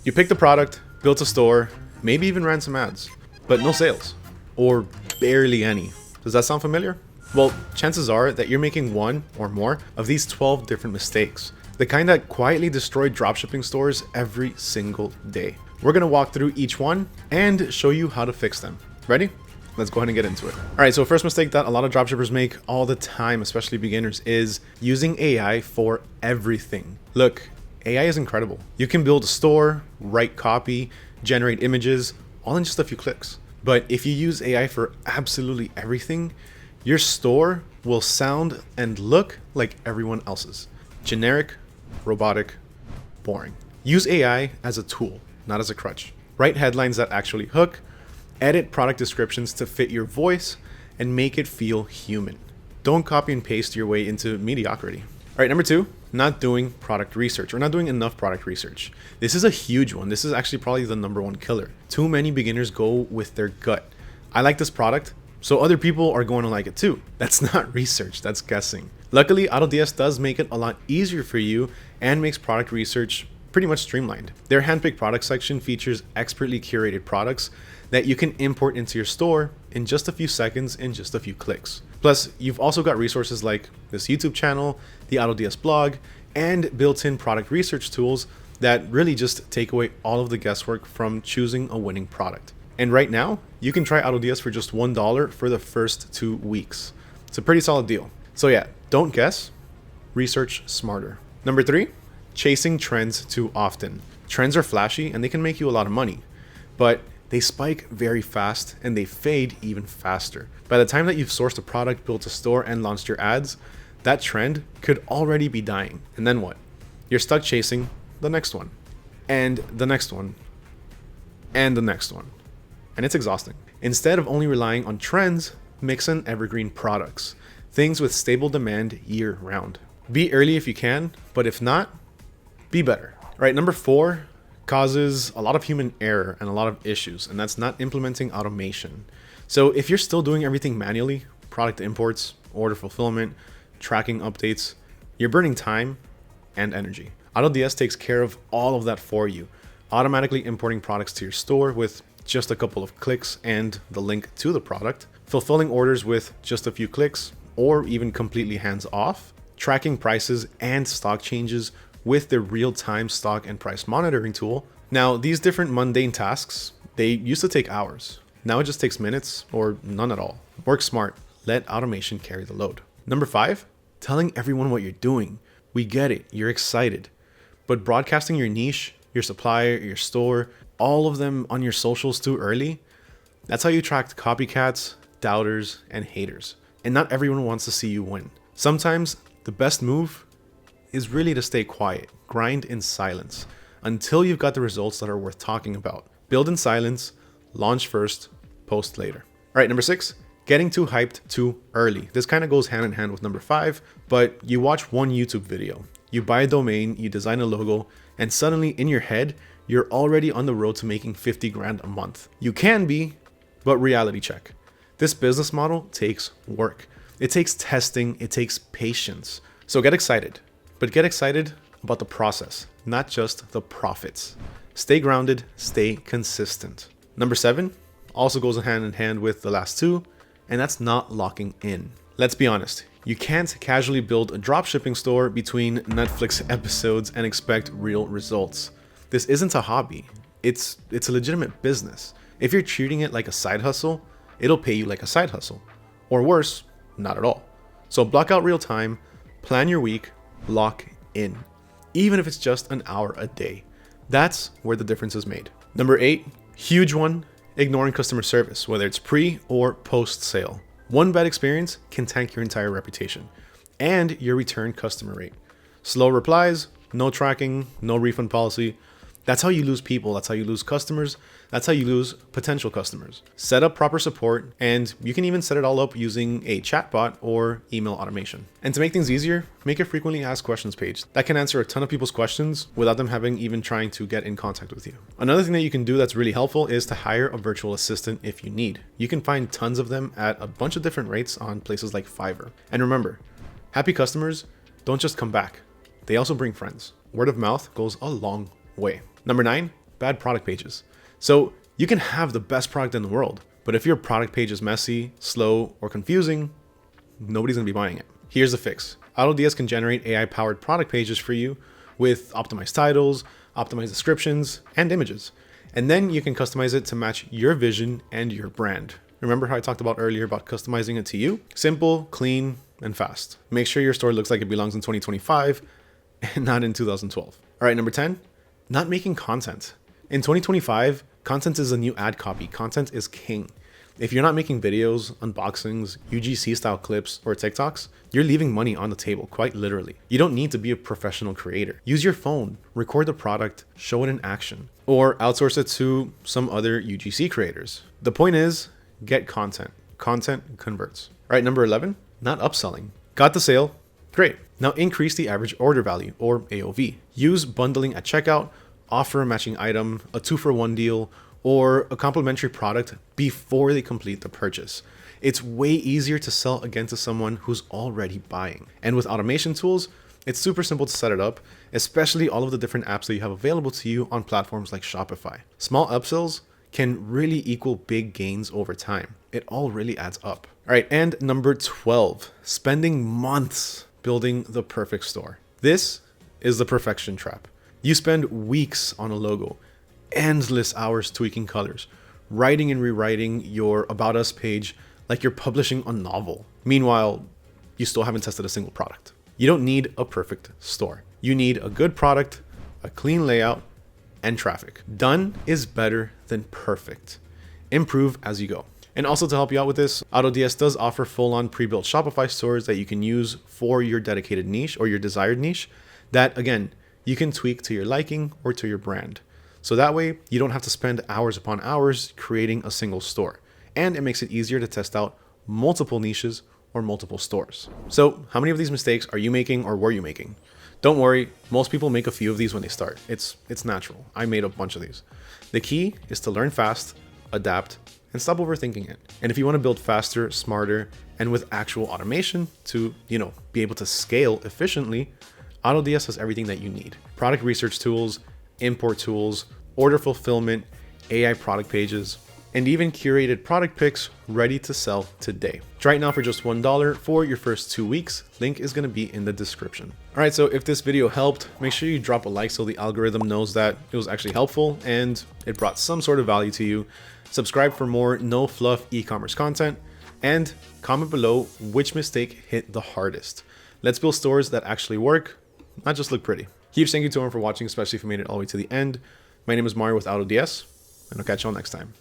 You picked the product, built a store, maybe even ran some ads, but no sales, or barely any. Does that sound familiar? Well, chances are that you're making one or more of these 12 different mistakes, the kind that quietly destroy dropshipping stores every single day. We're gonna walk through each one and show you how to fix them. Ready? Let's go ahead and get into it. All right, so first mistake that a lot of dropshippers make all the time, especially beginners, is using AI for everything. Look, AI is incredible. You can build a store, write copy, generate images, all in just a few clicks. But if you use AI for absolutely everything, your store will sound and look like everyone else's. Generic, robotic, boring. Use AI as a tool, not as a crutch. Write headlines that actually hook, edit product descriptions to fit your voice, and make it feel human. Don't copy and paste your way into mediocrity. All right, number 2, not doing product research or not doing enough product research. This is a huge one. This is actually probably the number one killer. Too many beginners go with their gut. I like this product, so other people are going to like it too. That's not research, that's guessing. Luckily, autoDS does make it a lot easier for you and makes product research pretty much streamlined. Their handpicked product section features expertly curated products that you can import into your store in just a few seconds and just a few clicks. Plus, you've also got resources like this YouTube channel, the autoDS blog, and built-in product research tools that really just take away all of the guesswork from choosing a winning product. And right now, you can try autoDS for just $1 for the first 2 weeks. It's a pretty solid deal. So yeah, don't guess, research smarter. Number 3, chasing trends too often. Trends are flashy and they can make you a lot of money, but they spike very fast and they fade even faster. By the time that you've sourced a product, built a store, and launched your ads, that trend could already be dying. And then what? You're stuck chasing the next one, and the next one, and the next one. And it's exhausting. Instead of only relying on trends, mix in evergreen products, things with stable demand year round. Be early if you can, but if not, be better. All right, number 4 causes a lot of human error and a lot of issues, and that's not implementing automation. So if you're still doing everything manually, product imports, order fulfillment, tracking updates, you're burning time and energy. autoDS takes care of all of that for you, automatically importing products to your store with just a couple of clicks and the link to the product, fulfilling orders with just a few clicks or even completely hands off, tracking prices and stock changes with the real-time stock and price monitoring tool. Now, these different mundane tasks, they used to take hours. Now it just takes minutes or none at all. Work smart. Let automation carry the load. Number 5, telling everyone what you're doing. We get it. You're excited. But broadcasting your niche, your supplier, your store, all of them on your socials too early, that's how you attract copycats, doubters, and haters. And not everyone wants to see you win. Sometimes the best move is really to stay quiet, grind in silence until you've got the results that are worth talking about. Build in silence, launch first, post later. All right, number 6, getting too hyped too early. This kind of goes hand in hand with number 5, but you watch one YouTube video, you buy a domain, you design a logo, and suddenly in your head, you're already on the road to making 50 grand a month. You can be, but reality check. This business model takes work. It takes testing, it takes patience. So get excited. But get excited about the process, not just the profits. Stay grounded, stay consistent. Number 7 also goes hand in hand with the last 2, and that's not locking in. Let's be honest, you can't casually build a dropshipping store between Netflix episodes and expect real results. This isn't a hobby, it's a legitimate business. If you're treating it like a side hustle, it'll pay you like a side hustle. Or worse, not at all. So block out real time, plan your week, lock in, even if it's just an hour a day. That's where the difference is made. Number 8, huge one, ignoring customer service, whether it's pre or post sale. One bad experience can tank your entire reputation and your return customer rate. Slow replies, no tracking, no refund policy. That's how you lose people. That's how you lose customers. That's how you lose potential customers. Set up proper support, and you can even set it all up using a chatbot or email automation. And to make things easier, make a frequently asked questions page that can answer a ton of people's questions without them having even trying to get in contact with you. Another thing that you can do that's really helpful is to hire a virtual assistant if you need. You can find tons of them at a bunch of different rates on places like Fiverr. And remember, happy customers don't just come back. They also bring friends. Word of mouth goes a long way. Number 9, bad product pages. So you can have the best product in the world, but if your product page is messy, slow, or confusing, nobody's gonna be buying it. Here's the fix. AutoDS can generate AI-powered product pages for you with optimized titles, optimized descriptions, and images. And then you can customize it to match your vision and your brand. Remember how I talked about earlier about customizing it to you? Simple, clean, and fast. Make sure your store looks like it belongs in 2025 and not in 2012. All right, number 10, not making content. In 2025, content is a new ad copy. Content is king. If you're not making videos, unboxings, UGC style clips, or TikToks, you're leaving money on the table, quite literally. You don't need to be a professional creator. Use your phone, record the product, show it in action, or outsource it to some other UGC creators. The point is, get content. Content converts. All right, number 11, not upselling. Got the sale? Great. Now increase the average order value, or AOV. Use bundling at checkout, offer a matching item, a 2-for-1 deal, or a complimentary product before they complete the purchase. It's way easier to sell again to someone who's already buying. And with automation tools, it's super simple to set it up, especially all of the different apps that you have available to you on platforms like Shopify. Small upsells can really equal big gains over time. It all really adds up. All right, and number 12, spending months building the perfect store. This is the perfection trap. You spend weeks on a logo, endless hours tweaking colors, writing and rewriting your About Us page like you're publishing a novel. Meanwhile, you still haven't tested a single product. You don't need a perfect store. You need a good product, a clean layout, and traffic. Done is better than perfect. Improve as you go. And also to help you out with this, AutoDS does offer full-on pre-built Shopify stores that you can use for your dedicated niche or your desired niche that, again, you can tweak to your liking or to your brand. So that way you don't have to spend hours upon hours creating a single store. And it makes it easier to test out multiple niches or multiple stores. So how many of these mistakes are you making or were you making? Don't worry, most people make a few of these when they start. It's natural. I made a bunch of these. The key is to learn fast, adapt, and stop overthinking it. And if you want to build faster, smarter, and with actual automation to, be able to scale efficiently, AutoDS has everything that you need. Product research tools, import tools, order fulfillment, AI product pages, and even curated product picks ready to sell today. Try it now for just $1 for your first 2 weeks. Link is going to be in the description. All right, so if this video helped, make sure you drop a like so the algorithm knows that it was actually helpful and it brought some sort of value to you. Subscribe for more no fluff e-commerce content, and comment below which mistake hit the hardest. Let's build stores that actually work, not just look pretty. Huge thank you to everyone for watching, especially if you made it all the way to the end. My name is Mario with autoDS, and I'll catch you all next time.